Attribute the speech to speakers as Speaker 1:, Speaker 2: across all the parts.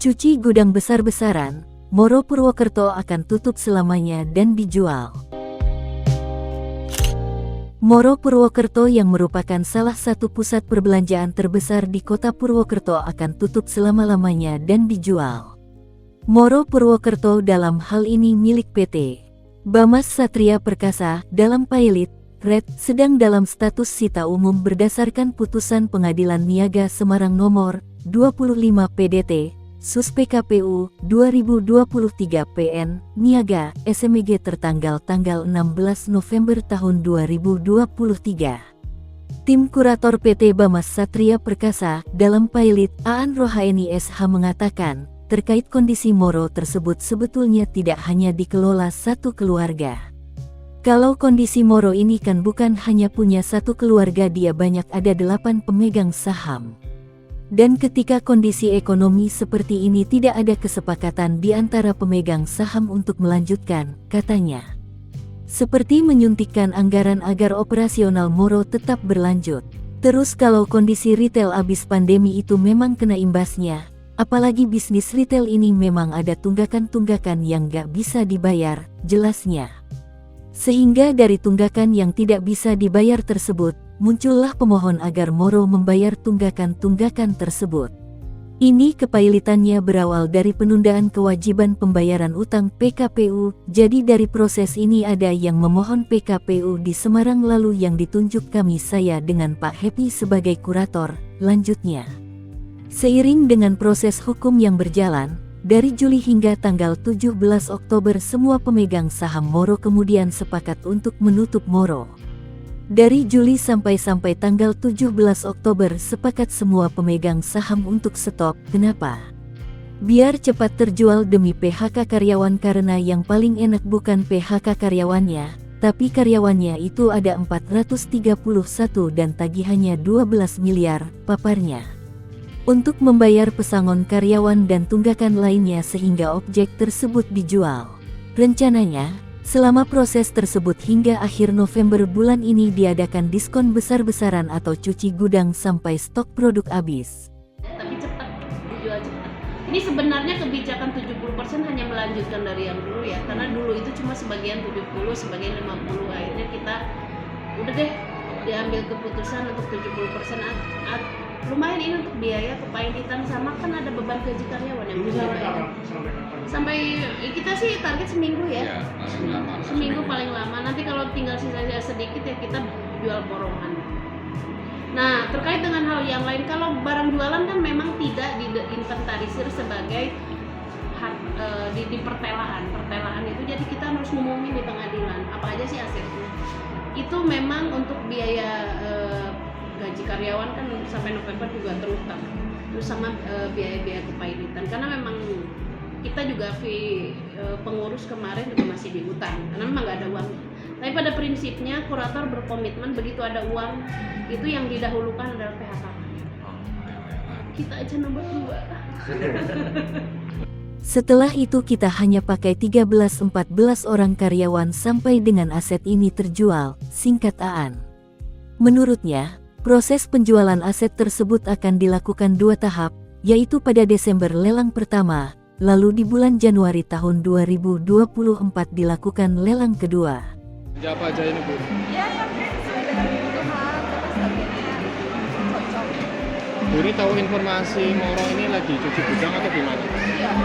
Speaker 1: Cuci gudang besar-besaran, Moro Purwokerto akan tutup selamanya dan dijual. Moro Purwokerto yang merupakan salah satu pusat perbelanjaan terbesar di kota Purwokerto akan tutup selama-lamanya dan dijual. Moro Purwokerto dalam hal ini milik PT Bamas Satria Perkasa dalam Pilot Red sedang dalam status sita umum berdasarkan putusan Pengadilan Niaga Semarang nomor 25 PDT Sus PKPU 2023 PN Niaga SMG tertanggal tanggal 16 November tahun 2023. Tim kurator PT Bamas Satria Perkasa dalam Pilot Aan Rohaeni SH mengatakan, terkait kondisi Moro tersebut sebetulnya tidak hanya dikelola satu keluarga. Kalau kondisi Moro ini kan bukan hanya punya satu keluarga, dia banyak ada 8 pemegang saham. Dan ketika kondisi ekonomi seperti ini tidak ada kesepakatan di antara pemegang saham untuk melanjutkan, katanya. Seperti menyuntikkan anggaran agar operasional Moro tetap berlanjut. Terus kalau kondisi retail abis pandemi itu memang kena imbasnya, apalagi bisnis retail ini memang ada tunggakan-tunggakan yang gak bisa dibayar, jelasnya. Sehingga dari tunggakan yang tidak bisa dibayar tersebut, muncullah pemohon agar Moro membayar tunggakan-tunggakan tersebut. Ini kepailitannya berawal dari penundaan kewajiban pembayaran utang PKPU, jadi dari proses ini ada yang memohon PKPU di Semarang lalu yang ditunjuk saya dengan Pak Happy sebagai kurator, lanjutnya. Seiring dengan proses hukum yang berjalan, dari Juli hingga tanggal 17 Oktober semua pemegang saham Moro kemudian sepakat untuk menutup Moro. Dari Juli sampai tanggal 17 Oktober sepakat semua pemegang saham untuk stop. Kenapa? Biar cepat terjual demi PHK karyawan, karena yang paling enak bukan PHK karyawannya, tapi karyawannya itu ada 431 dan tagihannya 12 miliar, paparnya. Untuk membayar pesangon karyawan dan tunggakan lainnya sehingga objek tersebut dijual. Rencananya, selama proses tersebut hingga akhir November bulan ini diadakan diskon besar-besaran atau cuci gudang sampai stok produk habis.
Speaker 2: Tapi cepat, dijual cepat. Ini sebenarnya kebijakan 70% hanya melanjutkan dari yang dulu ya, karena dulu itu cuma sebagian 70, sebagian 50. Akhirnya kita udah deh diambil keputusan untuk 70%. Lumayan ini untuk biaya kepailitan, sama kan ada beban gaji karyawan yang bisa dibayar. Sampai kita sih target seminggu ya, seminggu paling lama. Nanti kalau tinggal sisa sedikit ya kita jual borongan. Nah, terkait dengan hal yang lain, kalau barang jualan kan memang tidak diinventarisir sebagai di pertelaan itu, jadi kita harus ngumumin di pengadilan apa aja sih asetnya. Itu memang untuk biaya gaji karyawan kan sampai November juga terutang, terus sama biaya-biaya kepailitan, karena memang kita juga pengurus kemarin juga masih diutang karena memang nggak ada uang. Tapi pada prinsipnya kurator berkomitmen begitu ada uang itu yang didahulukan adalah PHK. Kita aja nomor 2.
Speaker 1: Setelah itu kita hanya pakai 13-14 orang karyawan sampai dengan aset ini terjual, singkat Aan. Menurutnya, proses penjualan aset tersebut akan dilakukan 2 tahap, yaitu pada Desember lelang pertama, lalu di bulan Januari tahun 2024 dilakukan lelang kedua.
Speaker 3: Apa aja ini Bu?
Speaker 4: Ya, yang sesuai dengan kebutuhan, terus harganya cocok.
Speaker 3: Bu, ini tahu informasi Moro ini lagi cuci gudang atau gimana?
Speaker 4: Iya,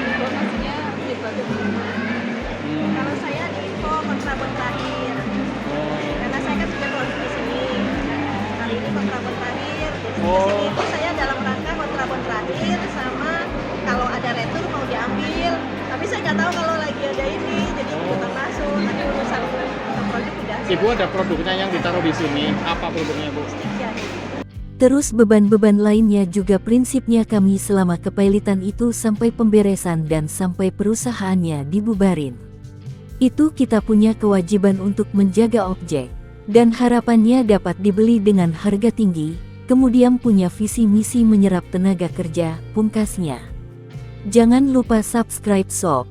Speaker 4: informasinya berbagai. Kalau saya di info kontrabon terakhir, karena saya kan sudah produk di sini. Kali ini kontrabon terakhir, kesini itu saya dalam rangka kontrabon terakhir sama kalau ada retur mau diambil. Tapi saya nggak tahu kalau lagi ada ini, jadi belum masuk. Nanti urusan produk udah.
Speaker 3: Ibu ada produknya yang ditaruh di sini, apa produknya Bu?
Speaker 1: Terus beban-beban lainnya juga prinsipnya kami selama kepailitan itu sampai pemberesan dan sampai perusahaannya dibubarin. Itu kita punya kewajiban untuk menjaga objek. Dan harapannya dapat dibeli dengan harga tinggi, kemudian punya visi misi menyerap tenaga kerja, pungkasnya. Jangan lupa subscribe sob.